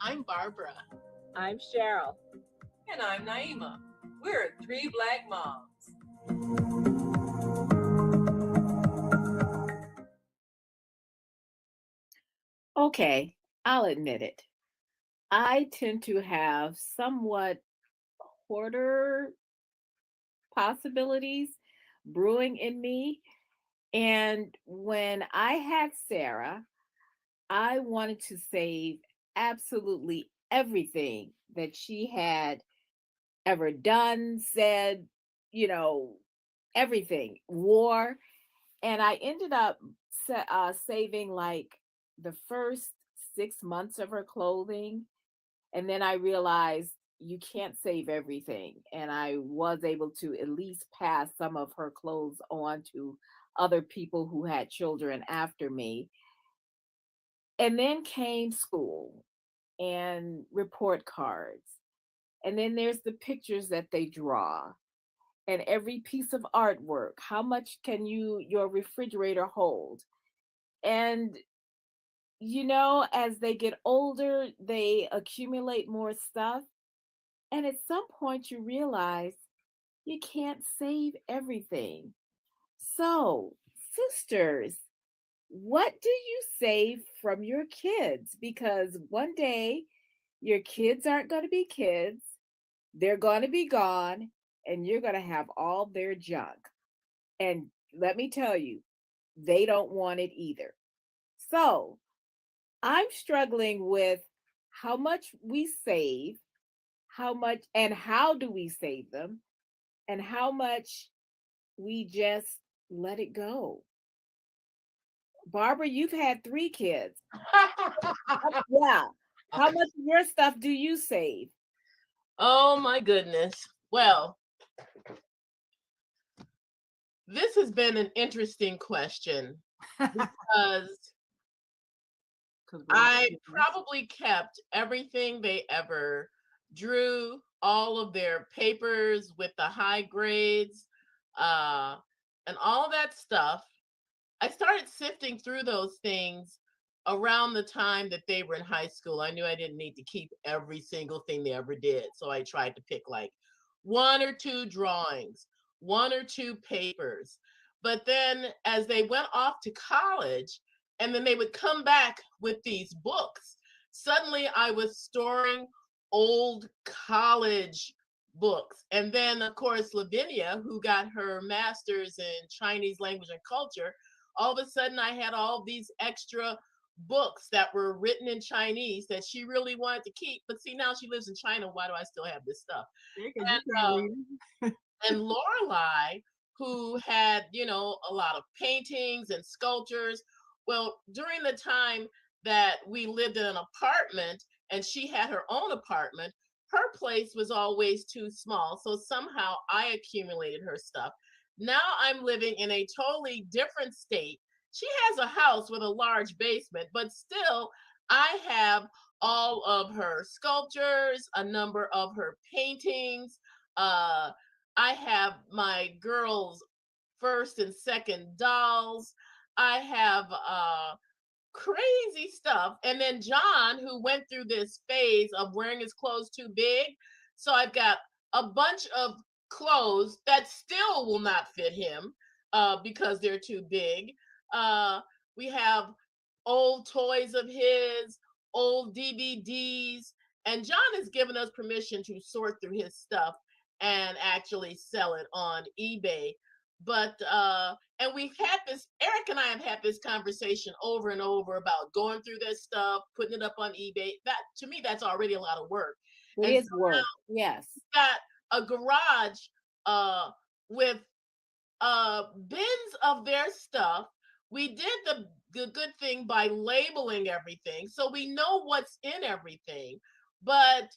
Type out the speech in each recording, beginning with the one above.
I'm Barbara. I'm Cheryl. And I'm Naima. We're three black moms. Okay, I'll admit it. I tend to have somewhat hoarder possibilities brewing in me. And when I had Sarah, I wanted to save absolutely everything that she had ever done, said, you know, everything, wore. And I ended up saving like the first 6 months of her clothing. And then I realized you can't save everything. And I was able to at least pass some of her clothes on to other people who had children after me. And then came school and report cards. And then there's the pictures that they draw and every piece of artwork. How much can your refrigerator hold? And as they get older, they accumulate more stuff. And at some point, you realize you can't save everything. So, sisters, what do you save from your kids? Because one day your kids aren't going to be kids, they're going to be gone, and you're going to have all their junk. And let me tell you, they don't want it either. So, I'm struggling with how much we save, how much and how do we save them, and how much we just let it go. Barbara, you've had 3 kids. Yeah. How much of your stuff do you save? Oh my goodness. Well, this has been an interesting question because I probably kept everything they ever drew, all of their papers with the high grades, uh, and all that stuff. I started sifting through those things around the time that they were in high school. I knew I didn't need to keep every single thing they ever did. So I tried to pick like 1 or 2 drawings, 1 or 2 papers. But then as they went off to college, and then they would come back with these books, suddenly I was storing old college books. And then, of course, Lavinia, who got her master's in Chinese language and culture, all of a sudden I had all these extra books that were written in Chinese that she really wanted to keep. But see, now she lives in China. Why do I still have this stuff? And Lorelai, who had, a lot of paintings and sculptures. Well, during the time that we lived in an apartment and she had her own apartment, her place was always too small. So somehow I accumulated her stuff. Now I'm living in a totally different state. She has a house with a large basement, but still, I have all of her sculptures, a number of her paintings. Uh, I have my girls' first and second dolls. I have crazy stuff. And then John, who went through this phase of wearing his clothes too big. So I've got a bunch of clothes that still will not fit him because they're too big. We have old toys of his, old DVDs, and John has given us permission to sort through his stuff and actually sell it on eBay. But and we've had this, Eric and I have had this conversation over and over about going through this stuff, putting it up on eBay. That, to me, that's already a lot of work. It And is so work. now Yes. we've got a garage with bins of their stuff. We did the good thing by labeling everything, so we know what's in everything. But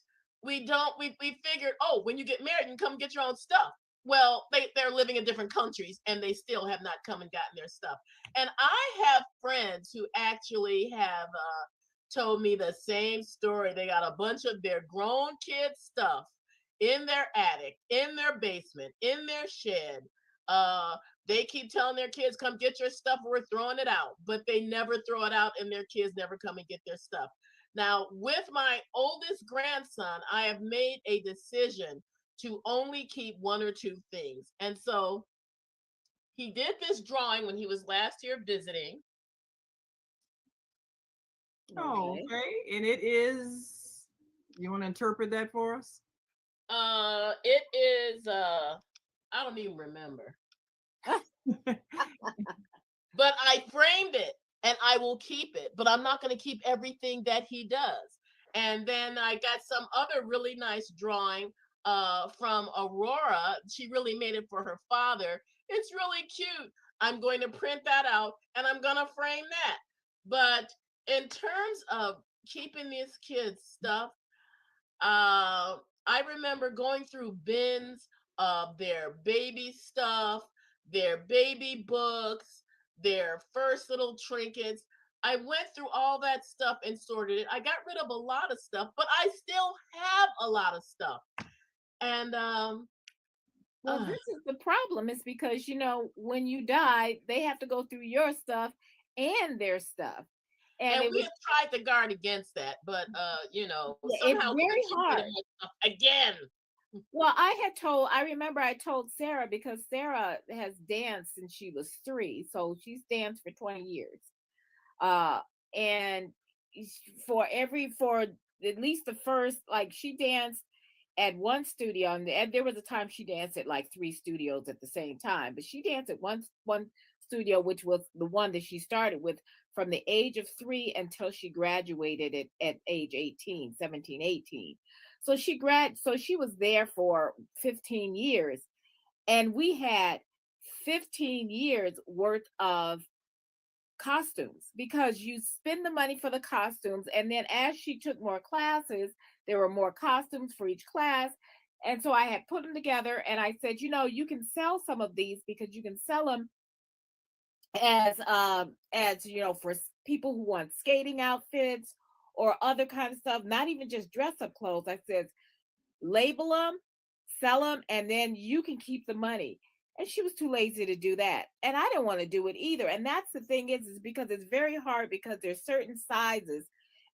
we don't. We figured, oh, when you get married, you can come get your own stuff. Well, they're living in different countries and they still have not come and gotten their stuff. And I have friends who actually have told me the same story. They got a bunch of their grown kids' stuff in their attic, in their basement, in their shed. Uh, they keep telling their kids, come get your stuff, we're throwing it out. But they never throw it out and their kids never come and get their stuff. Now, with my oldest grandson, I have made a decision to only keep one or two things. And so he did this drawing when he was last here visiting. Oh, Okay. okay. And it is, you want to interpret that for us? It is I don't even remember. But I framed it and I will keep it, but I'm not going to keep everything that he does. And then I got some other really nice drawing from Aurora. She really made it for her father. It's really cute. I'm going to print that out and I'm going to frame that. But in terms of keeping these kids stuff, I remember going through bins of their baby stuff, their baby books, their first little trinkets. I went through all that stuff and sorted it. I got rid of a lot of stuff, but I still have a lot of stuff. And Well, this is the problem. Is because when you die, they have to go through your stuff and their stuff, and and it we was have tried to guard against that, but it's somehow we very just keep getting hard. my stuff again. Well, I remember I told Sarah because Sarah has danced since she was 3, so she's danced for 20 years. Uh, and for at least the first, like she danced at one studio, and there was a time she danced at like 3 studios at the same time, but she danced at one studio, which was the one that she started with from the age of 3 until she graduated at age 18, 17, 18. So she was there for 15 years, and we had 15 years worth of costumes because you spend the money for the costumes, and then as she took more classes, there were more costumes for each class. And so I had put them together, and I said, you can sell some of these because you can sell them as for people who want skating outfits or other kind of stuff, not even just dress up clothes. I said, label them, sell them, and then you can keep the money. And she was too lazy to do that. And I didn't want to do it either. And that's the thing is because it's very hard because there's certain sizes.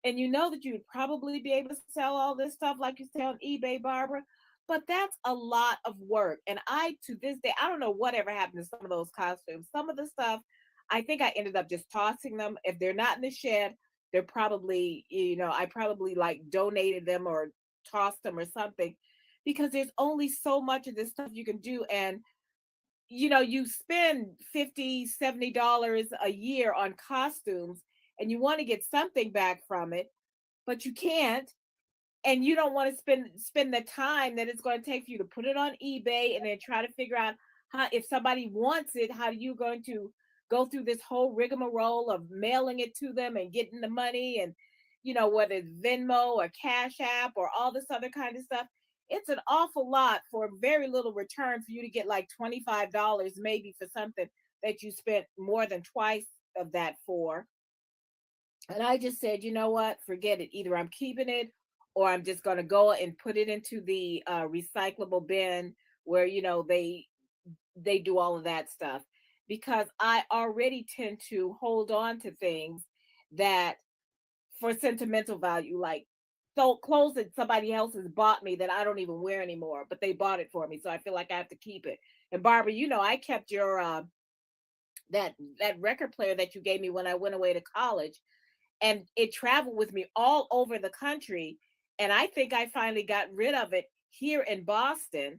And you know that you would probably be able to sell all this stuff like you say on eBay, Barbara. But that's a lot of work. And to this day, I don't know whatever happened to some of those costumes. Some of the stuff, I think I ended up just tossing them. If they're not in the shed, they're probably, I probably like donated them or tossed them or something, because there's only so much of this stuff you can do. And you spend 50, $70 a year on costumes, and you want to get something back from it, but you can't. And you don't want to spend the time that it's going to take for you to put it on eBay and then try to figure out how, if somebody wants it, how are you going to go through this whole rigmarole of mailing it to them and getting the money, and whether it's Venmo or Cash App or all this other kind of stuff. It's an awful lot for very little return for you to get like $25 maybe for something that you spent more than twice of that for. And I just said, you know what, forget it. Either I'm keeping it, or I'm just going to go and put it into the recyclable bin where they do all of that stuff, because I already tend to hold on to things that for sentimental value, like so clothes that somebody else has bought me that I don't even wear anymore, but they bought it for me, so I feel like I have to keep it. And Barbara, I kept your that record player that you gave me when I went away to college, and it traveled with me all over the country. And I think I finally got rid of it here in Boston,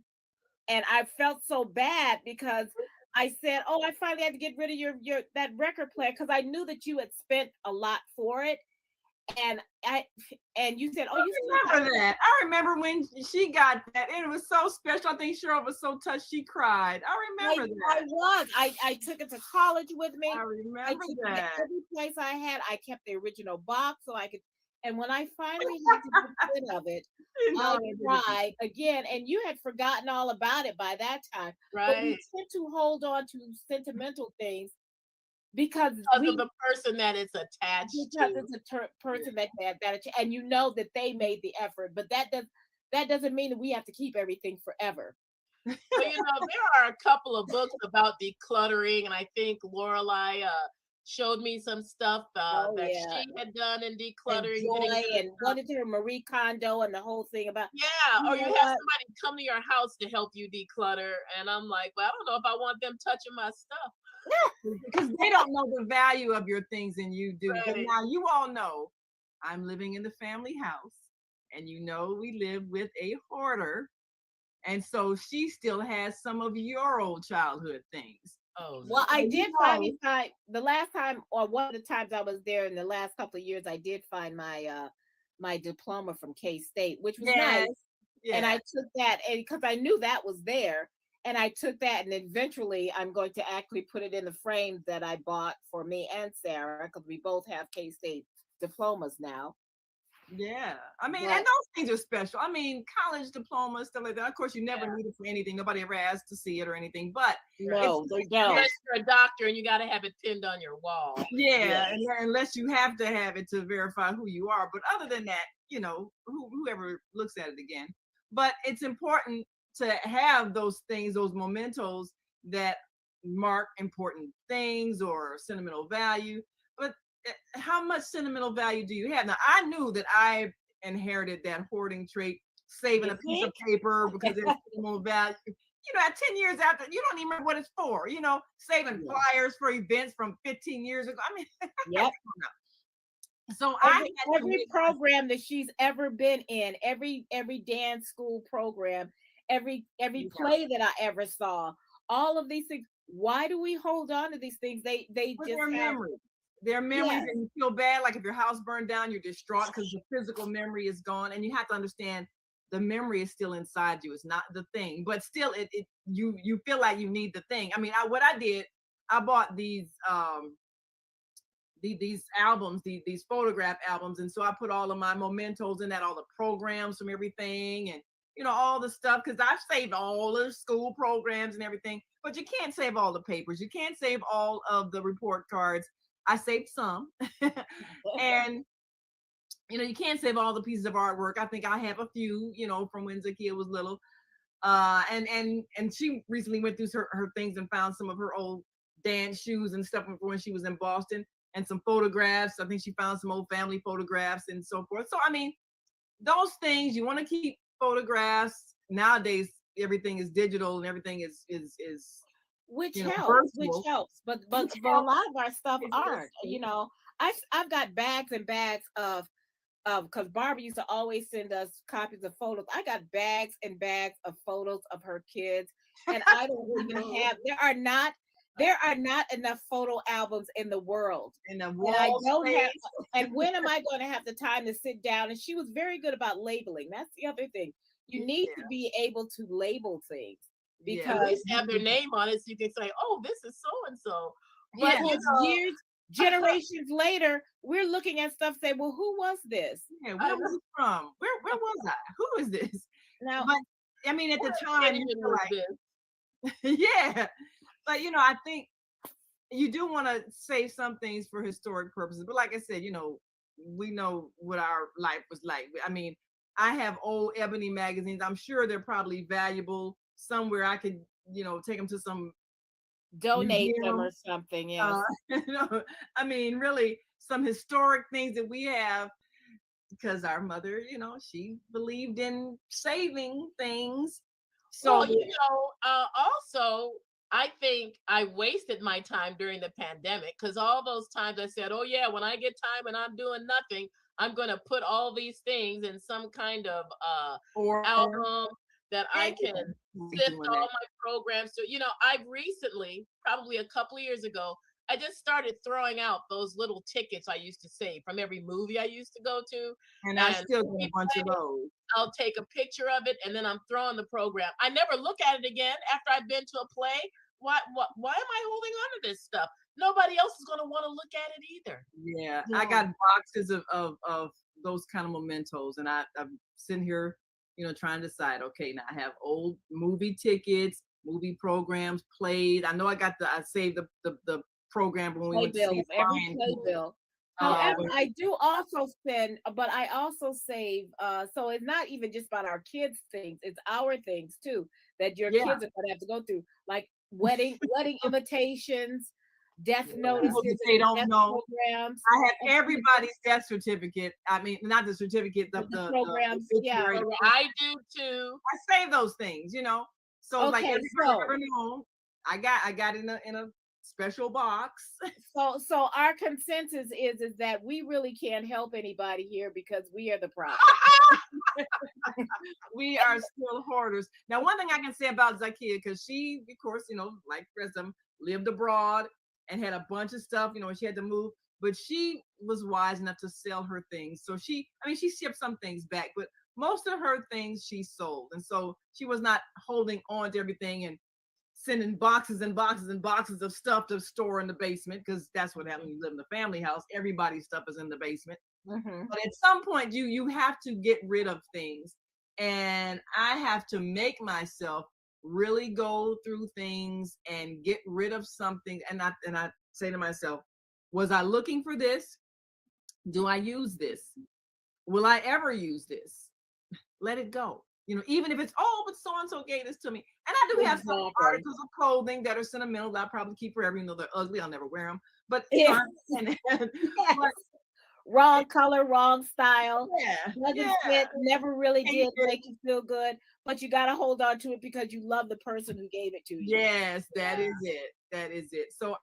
and I felt so bad because I said, "Oh, I finally had to get rid of your that record player because I knew that you had spent a lot for it." And I and you said, "Oh, you still I got remember it." that. I remember when she got that. It was so special. I think Cheryl was so touched she cried. I remember I that. was. I took it to college with I me. I remember took it to that. every place I had. I kept the original box so I could. And when I finally had to get rid of it, You know I I did it. cried again. And you had forgotten all about it by that time. But we Right. tend to hold on to sentimental things because Because of we the person that it's attached because to. it's a person that had that, and you know that they made the effort. But that doesn't mean that we have to keep everything forever. Well, there are a couple of books about decluttering, and I think Lorelai showed me some stuff Oh that yeah. she had done in And decluttering, getting Joy rid of and stuff. what is her Marie Kondo and the whole thing about, Yeah, you or you know have what? somebody come to your house to help you declutter, and I'm like, well, I don't know if I want them touching my stuff. Because they don't know the value of your things and you do. Because Right. now you all know I'm living in the family house, and you know we live with a hoarder. And so she still has some of your old childhood things. Oh Well, no. I So you did know, finally find the last time, or one of the times I was there in the last couple of years, I did find my diploma from K State, which was yes, nice. And I yeah, took that, and because I knew that was there, and I took that, and eventually I'm going to actually put it in the frame that I bought for me and Sarah, because we both have K State diplomas now. yeah. I mean, and But those things are special. I mean, college diplomas, stuff like that. Of course, you never Yeah. need it for anything. Nobody ever asked to see it or anything. But Right. it's no, they there. don't. Unless you're a doctor and you got to have it pinned on your wall. Yeah, Yes. unless you have to have it to verify who you are. But other than that, you know, whoever looks at it again. But it's important to have those things, those mementos that mark important things or sentimental value. But how much sentimental value do you have? Now, I knew that I inherited that hoarding trait, saving You a piece of think? paper because there's sentimental value. You know, at 10 years after, you don't even remember what it's for, you know, saving Yeah. flyers for events from 15 years ago. I mean, Yep. so I Every had to every make my, program that she's ever been in, every dance school program, every yeah, play that I ever saw, all of these things. Why do we hold on to these things? They for just their have, memories. Their memories, yes, and you feel bad, like if your house burned down, you're distraught because the physical memory is gone. And you have to understand the memory is still inside you. It's not the thing, but still it you feel like you need the thing. I mean, what I did, I bought these albums, these photograph albums, and so I put all of my mementos in that, all the programs from everything, and you know all the stuff because I've saved all the school programs and everything. But you can't save all the papers. You can't save all of the report cards. I saved some, and you know you can't save all the pieces of artwork. I think I have a few, you know, from when Zakia was little. And she recently went through her things and found some of her old dance shoes and stuff from when she was in Boston and some photographs. I think she found some old family photographs and so forth. So I mean, those things you want to keep photographs. Nowadays, everything is digital and everything is which you know helps, which virtual. helps. But Which a helps lot of our stuff aren't. tremendously. You know, I've got bags and bags of because Barbara used to always send us copies of photos. I got bags and bags of photos of her kids, and I don't even have. There are not enough photo albums in the world, In the and I wall don't have. space. And when am I going to have the time to sit down? And she was very good about labeling. That's the other thing. You need to Yeah, be able to label things yeah, At because least have their name on it so you can say, oh, this is so and so. But yeah, you because years, generations later, we're looking at stuff, say, well, who was this? yeah. I Where was it from? Where was I? Who is this? Now, But I mean, at the what time, you occasion feel was like, this? yeah. But you know, I think you do want to save some things for historic purposes. But like I said, you know, we know what our life was like. I mean, I have old ebony magazines. I'm sure they're probably valuable somewhere. I could, you know, take them to some donate them museum. or something. Uh, Yes. you know, I mean, really, some historic things that we have because our mother, you know, she believed in saving things. Well, So also, I think I wasted my time during the pandemic because all those times I said, oh, yeah, when I get time and I'm doing nothing, I'm going to put all these things in some kind of or album that yeah, I can sift doing all that. my programs to. I've recently, probably a couple of years ago, I just started throwing out those little tickets I used to save from every movie I used to go to. And I And still got a bunch of those. I'll take a picture of it and then I'm throwing the program. I never look at it again after I've been to a play. Why am I holding on to this stuff? Nobody else is going to want to look at it either. Yeah, I Yeah. got boxes of those kind of mementos, and I'm sitting here, you know, trying to decide. Okay, now I have old movie tickets, movie programs, plays. I know I saved the program when we went to see Playbills, every Lion King. playbill. However, When I do also spend, but I also save. So it's not even just about our kids' things; it's our things too that your yeah, kids are going to have to go through, like wedding invitations, death For notices people that they and don't death know, programs. I have And everybody's death certificate. I mean, not the certificate, the the programs, yeah. obituary. Well, I do too. I save those things, you know. So it's like Okay, everybody ever known. I got in a special box. so our consensus is that we really can't help anybody here because we are the problem. We are still hoarders. Now, one thing I can say about Zakia, because she, of course, you know, like the rest of them, lived abroad and had a bunch of stuff, you know, she had to move, but she was wise enough to sell her things. So I mean, she shipped some things back, but most of her things she sold. And so she was not holding on to everything and sending boxes and boxes and boxes of stuff to store in the basement, because that's what happens when you live in the family house. Everybody's stuff is in the basement. Mhm. But at some point, you have to get rid of things, and I have to make myself really go through things and get rid of something. And I say to myself, was I looking for this? Do I use this? Will I ever use this? Let it go. You know, even if it's, oh, but so and so gave this to me. And I do have some Exactly. articles of clothing that are sentimental that I probably keep forever, even though they're ugly. I'll never wear them. But you know, Yeah. I understand. Yes. But Wrong color, wrong style. yeah, Doesn't yeah. fit, never really Hate did it. make you feel good, but you got to hold on to it because you love the person who gave it to you. Yes, that Yeah. is it. That is it. So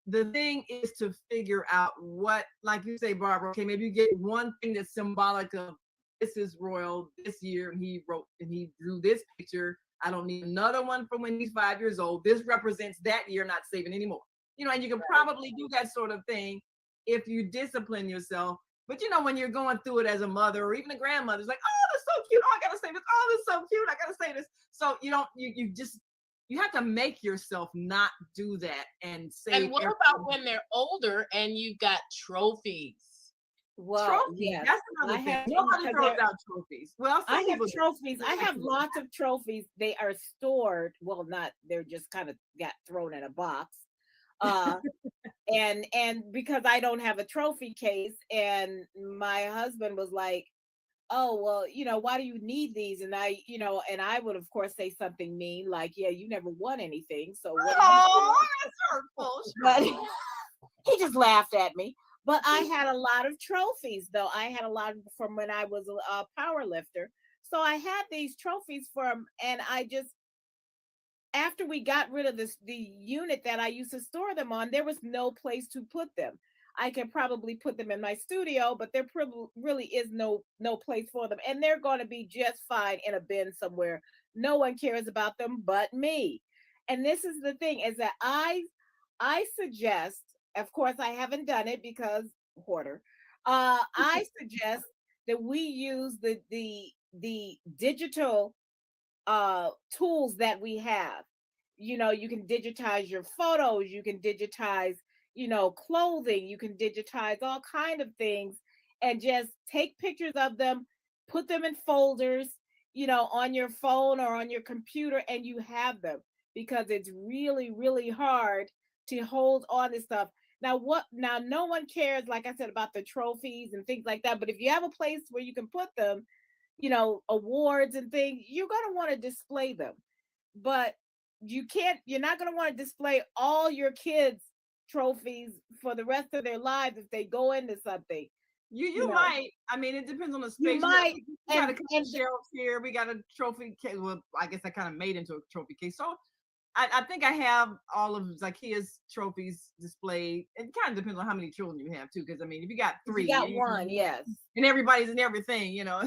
the thing is to figure out what, like you say, Barbara, okay, maybe you get one thing that's symbolic of this is royal this year, and he wrote and he drew this picture. I don't need another one from when he's 5 years old. This represents that year, not saving anymore. You know, and you can probably do that sort of thing if you discipline yourself. But you know, when you're going through it as a mother or even a grandmother, it's like, oh, that's so cute. Oh, I gotta say this. Oh, that's so cute. I gotta say this. So you don't, you just, you have to make yourself not do that and And save what about everything. when they're older and you got trophies? Well, Trophies, yes, that's I another thing. have Nobody because throws out trophies. Well, I some have people do. trophies. I I have do. lots of trophies. They are stored. Well, not they're just kind of got thrown in a box. Uh and because I don't have a trophy case, and my husband was like, "Oh, well, why do you need these?" And I would of course say something mean like, "Yeah, you never won anything, so what do you Oh, care?" that's hurtful. But Sure. he just laughed at me. But I had a lot of trophies, though. I had a lot from when I was a power lifter. So I had these trophies from, and I just, after we got rid of the unit that I used to store them on, there was no place to put them. I could probably put them in my studio, but there really is no place for them, and they're going to be just fine in a bin somewhere. No one cares about them but me. And this is the thing: is that I suggest, of course, I haven't done it because hoarder. I suggest that we use the digital tools that we have. You can digitize your photos, you can digitize, clothing, you can digitize all kind of things, and just take pictures of them, put them in folders, on your phone or on your computer, and you have them, because it's really, really hard to hold on to stuff. Now no one cares, like I said, about the trophies and things like that, but if you have a place where you can put them, awards and things, you're going to want to display them. But you're not going to want to display all your kids' trophies for the rest of their lives if they go into something. You You know, might. I mean, it depends on the you space. You know, might, we got a couple and shelves here. We got a trophy case. Well, I guess I kind of made into a trophy case. So I think I have all of Zakia's trophies displayed. It kind of depends on how many children you have too, because I mean, if you got if you three got one, yes. and everybody's in everything, you know.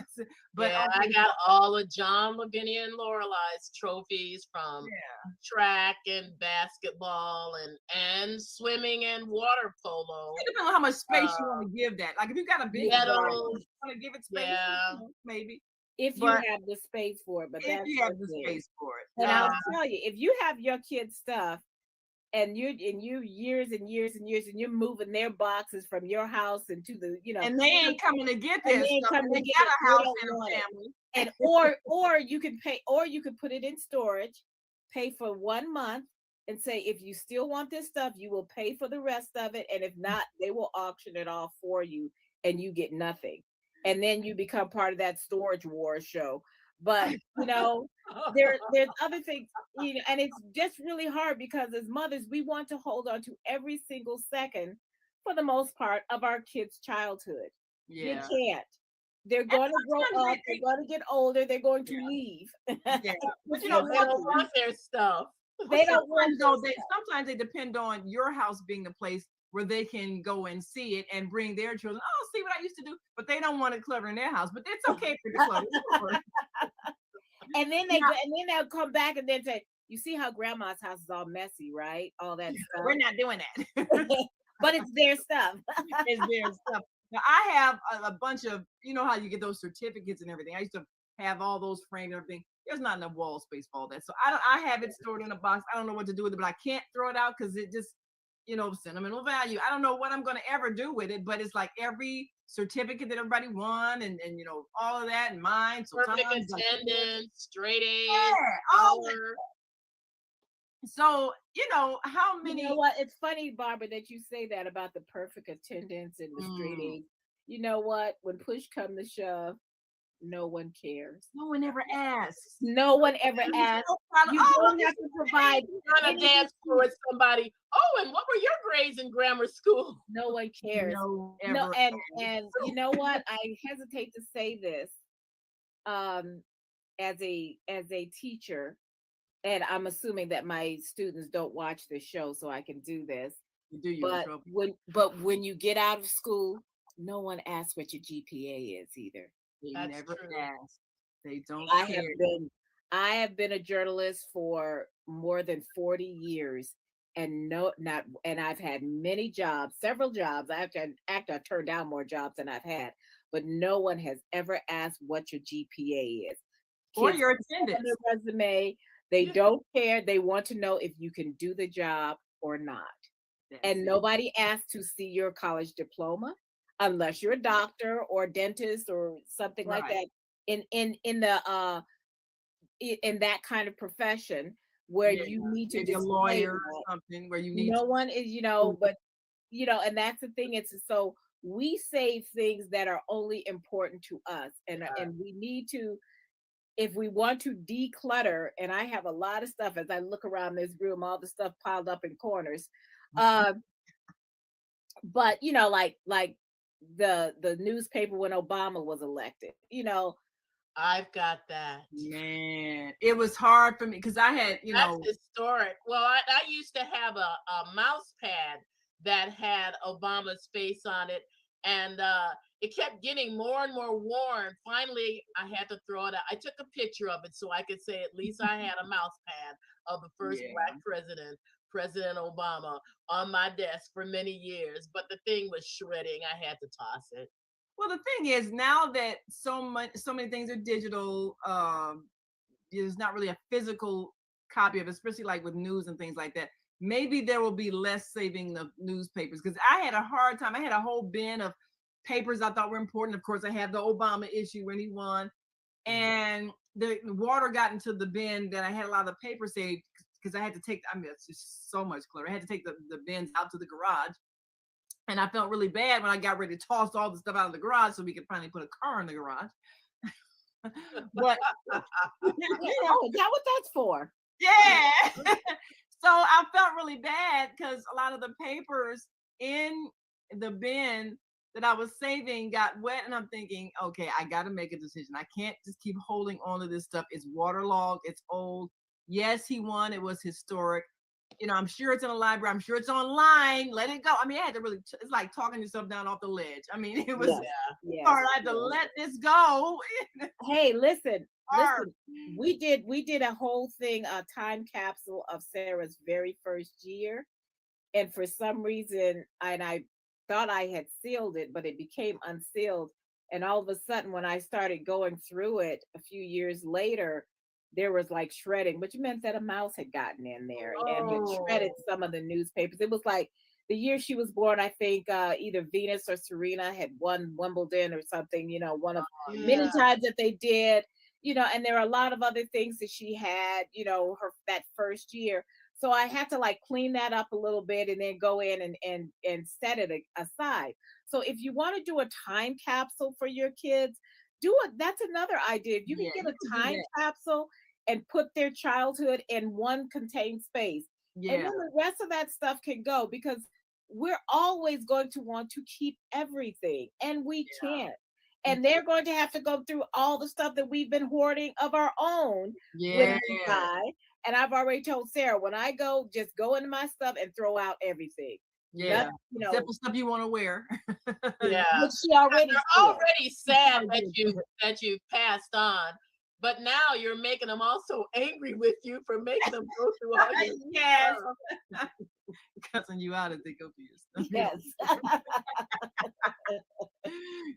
But Yeah, I okay, got all of John, Lavinia, and Lorelei's trophies from yeah. track and basketball and swimming and water polo. It depends on how much space you want Uh, to give that. Like if you got a big yard, Right. medals. you want to give it space, Yeah, maybe. If you But have the space for it, but if that's you have the the thing. space for it, And yeah. I'll tell you, if you have your kids' stuff, and you years and years and years, and you're moving their boxes from your house into the, and they ain't coming to get and that they ain't stuff, and coming they to get got it, a they house don't and a want it. family. And or you can pay, or you could put it in storage, pay for 1 month, and say, if you still want this stuff, you will pay for the rest of it, and if not, they will auction it off for you, and you get nothing. And then you become part of that storage war show. But there's other things, and it's just really hard because as mothers, we want to hold on to every single second, for the most part, of our kids' childhood. You Yeah. can't. They're And going to grow sometimes up. They're going to get older. They're going to yeah, leave. yeah. But If you you're know, And they don't lucky, want their stuff. but they don't want this. sometimes they depend on your house being the place where they can go and see it and bring their children. Oh, see what I used to do. But they don't want it clutter in their house. But it's okay for the clutter. And then they Yeah, go, and then they'll come back and then say, "You see how grandma's house is all messy, right? All that we're stuff." not doing that. But it's their stuff. It's their stuff. Now I have a bunch of, you know how you get those certificates and everything. I used to have all those framed and everything. There's not enough wall space for all that. So I have it stored in a box. I don't know what to do with it, but I can't throw it out because it just, sentimental value. I don't know what I'm gonna ever do with it, but it's like every certificate that everybody won and all of that and mine. So Perfect sometimes like, attendance, straight A's, yeah, all that. power. So, how You know many what? It's funny, Barbara, that you say that about the perfect attendance and the straight mm, A's. You know what? When push come to shove, no one cares. no one ever asks. No one ever I'm asks. so proud of, You oh, don't look have at to your provide On a any dance floor excuse. with somebody. Oh, and what were your grades in grammar school? No one cares. no No, ever and you know what? I hesitate to say this, um, as a teacher, and I'm assuming that my students don't watch this show, so I can do this. you do you in But trouble. when you get out of school, no one asks what your GPA is either. They That's never true. ask. They don't I have care. been I have been a journalist for more than 40 years, and no not and I've had many jobs, several jobs. I've turned down more jobs than I've had, but no one has ever asked what your GPA is. Or Kids your put stuff on attendance. their resume. They Yeah. don't care. They want to know if you can do the job or not. That's And it. nobody asks to see your college diploma unless you're a doctor or a dentist or something like Right. that in the in that kind of profession where Yeah. you need to Maybe a display lawyer or that. something where you need No to one is, prove but and that's the thing. It's so we save things that are only important to us, and we need to, if we want to declutter. And I have a lot of stuff as I look around this room, all the stuff piled up in corners. Uh, but like the newspaper when Obama was elected. I've got that. man. It was hard for me because I had, That's historic. Well, I used to have a mouse pad that had Obama's face on it, and it kept getting more and more worn. Finally, I had to throw it out. I took a picture of it so I could say at least I had a mouse pad of the first yeah. Black president, President Obama, on my desk for many years. But the thing was shredding. I had to toss it. Well, the thing is now that so many things are digital, there's not really a physical copy of it, especially like with news and things like that. Maybe there will be less saving of newspapers because I had a hard time. I had a whole bin of papers I thought were important. Of course, I had the Obama issue when he won, and the water got into the bin that I had a lot of the paper saved because I had to take. I mean, it's just so much clutter. I had to take the bins out to the garage, and I felt really bad when I got ready to toss all the stuff out of the garage so we could finally put a car in the garage. But Oh, is that what that's for? yeah. So I felt really bad because a lot of the papers in the bin that I was saving got wet, and I'm thinking, okay, I got to make a decision. I can't just keep holding on to this stuff. It's waterlogged, it's old. Yes, he won. It was historic. I'm sure it's in a library. I'm sure it's online. Let it go. I mean, I had to really, it's like talking yourself down off the ledge. I mean, it was Yes, yes, hard. I had to yes. let this go. Hey, listen, Hard. we did a whole thing, a time capsule of Sarah's very first year, and for some reason, and I thought I had sealed it, but it became unsealed. And all of a sudden, when I started going through it a few years later, there was like shredding, which meant that a mouse had gotten in there and had shredded Oh, some of the newspapers. It was like the year she was born, I think either Venus or Serena had won Wimbledon or something, one of many yeah. times that they did, and there are a lot of other things that she had, her that first year. So I had to like clean that up a little bit and then go in and set it aside. So if you want to do a time capsule for your kids, do it. That's another idea. If you can Yeah, get you a can do time that. capsule and put their childhood in one contained space, and Yeah, then the rest of that stuff can go, because we're always going to want to keep everything, and we can't. And they're going to have to go through all the stuff that we've been hoarding of our own when yeah, we die. And I've already told Sarah, when I go, just go into my stuff and throw out everything. yeah. Nothing, Except for stuff you want to wear. Yeah. which she already They're said. already sad that you passed on, but now you're making them also angry with you for making them go through all your Yes, stuff. cussing you out as they go through your stuff. Yes.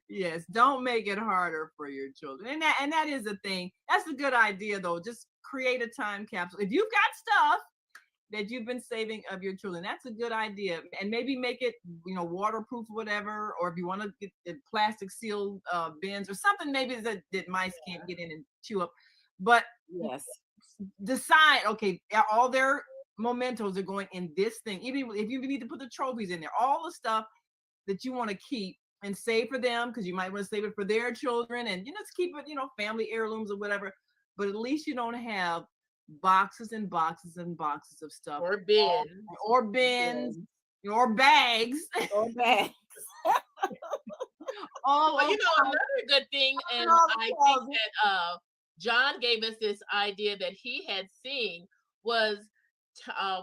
Yes, don't make it harder for your children. And that is a thing. That's a good idea though. Just create a time capsule. If you've got stuff that you've been saving of your children, that's a good idea. And maybe make it, waterproof or whatever. Or if you want to get the plastic sealed bins or something, maybe that mice can't get in and chew up. But Yes. decide, okay, all their mementos are going in this thing. Even if you need to put the trophies in there, all the stuff that you want to keep and save for them, because you might want to save it for their children, and just keep it, family heirlooms or whatever. But at least you don't have boxes and boxes and boxes of stuff, Or bins. or bins, or bags. Or bags. All Well, over. another good thing, and all the I think closet. that John gave us this idea that he had seen was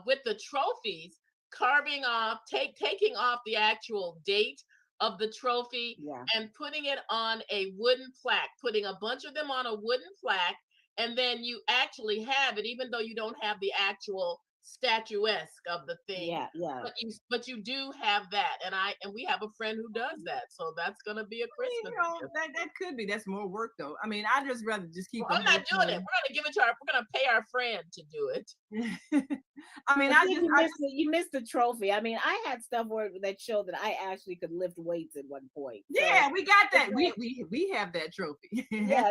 with the trophies, carving off, taking off the actual date of the trophy Yeah. and putting it on a wooden plaque, putting a bunch of them on a wooden plaque, and then you actually have it, even though you don't have the actual statuesque of the thing. Yeah. Yeah. But you do have that, and we have a friend who does that, so that's gonna be a Christmas gift. That could be. That's more work though. I mean, I'd just rather just keep Well, the I'm whole not doing it. thing. We're gonna give it to we're gonna pay our friend to do it. I mean, I think you missed the trophy. I mean, I had stuff that showed that I actually could lift weights at one point. So, yeah, we got that. We have that trophy. yeah,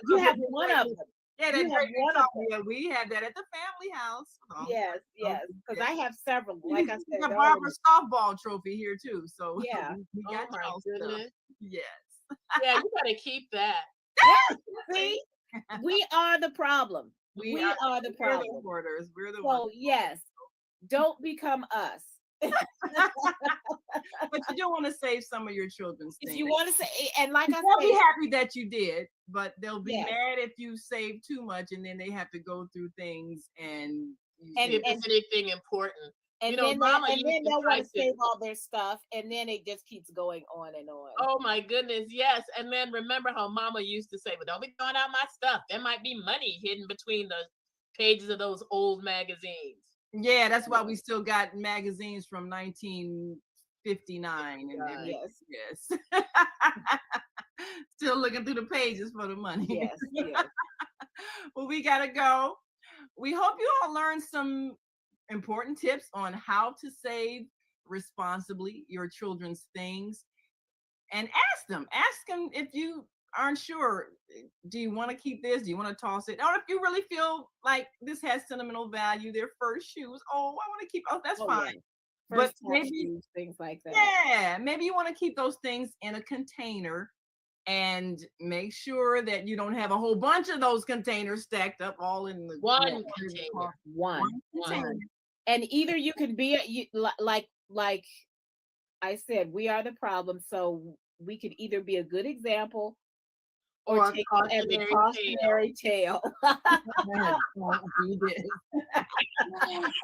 you have one of them. Yeah, You that have great big one of trophy. Yeah, we have that at the family house. Yes, yes, because I have several. Like I We said, got they're Barbara already- softball trophy here too. So Yeah. we Oh got my y'all stuff. goodness. Yes. Yeah, you gotta keep that. See, we are the problem. We are the We're the problem. hoarders. We're the So ones. yes, don't become us. But you do want to save some of your children's If things. you want to say, and like I They'll be said, happy that you did, but they'll be Yes. mad if you save too much, and then they have to go through things and If it's anything important. and know, then Mama and used then to they'll try want to to- save all their stuff, and then it just keeps going on and on. Oh my goodness, yes. And then remember how Mama used to say, "But don't be throwing out my stuff. There might be money hidden between the pages of those old magazines." yeah, that's why we still got magazines from 1959 and Right. Yes, yes. Still looking through the pages for the money. yes, yes. Well, we gotta go. We hope you all learned some important tips on how to save responsibly your children's things, and ask them if you aren't sure, do you want to keep this, do you want to toss it, or if you really feel like this has sentimental value, their first shoes, I want to keep, that's Oh, fine. yeah. But First touch maybe, shoes, things like that. yeah, maybe you want to keep those things in a container, and make sure that you don't have a whole bunch of those containers stacked up all in the One container. One. container. And either you can be like I said, we are the problem, so we could either be a good example Or a take it as a cautionary tale. You did.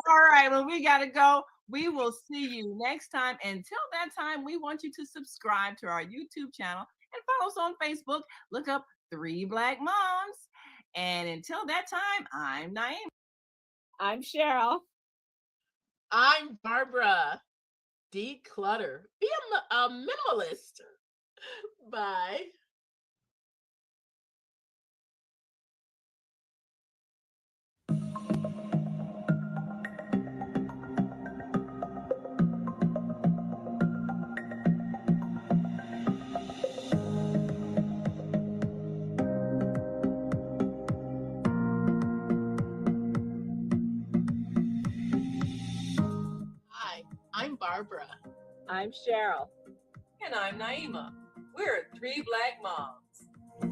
All right, well, we gotta go. We will see you next time. Until that time, we want you to subscribe to our YouTube channel and follow us on Facebook. Look up 3 Black Moms. And until that time, I'm Naima. I'm Cheryl. I'm Barbara. Declutter. Be a minimalist. Bye. Hi, I'm Barbara. I'm Cheryl. And I'm Naima. We're 3 Black Moms.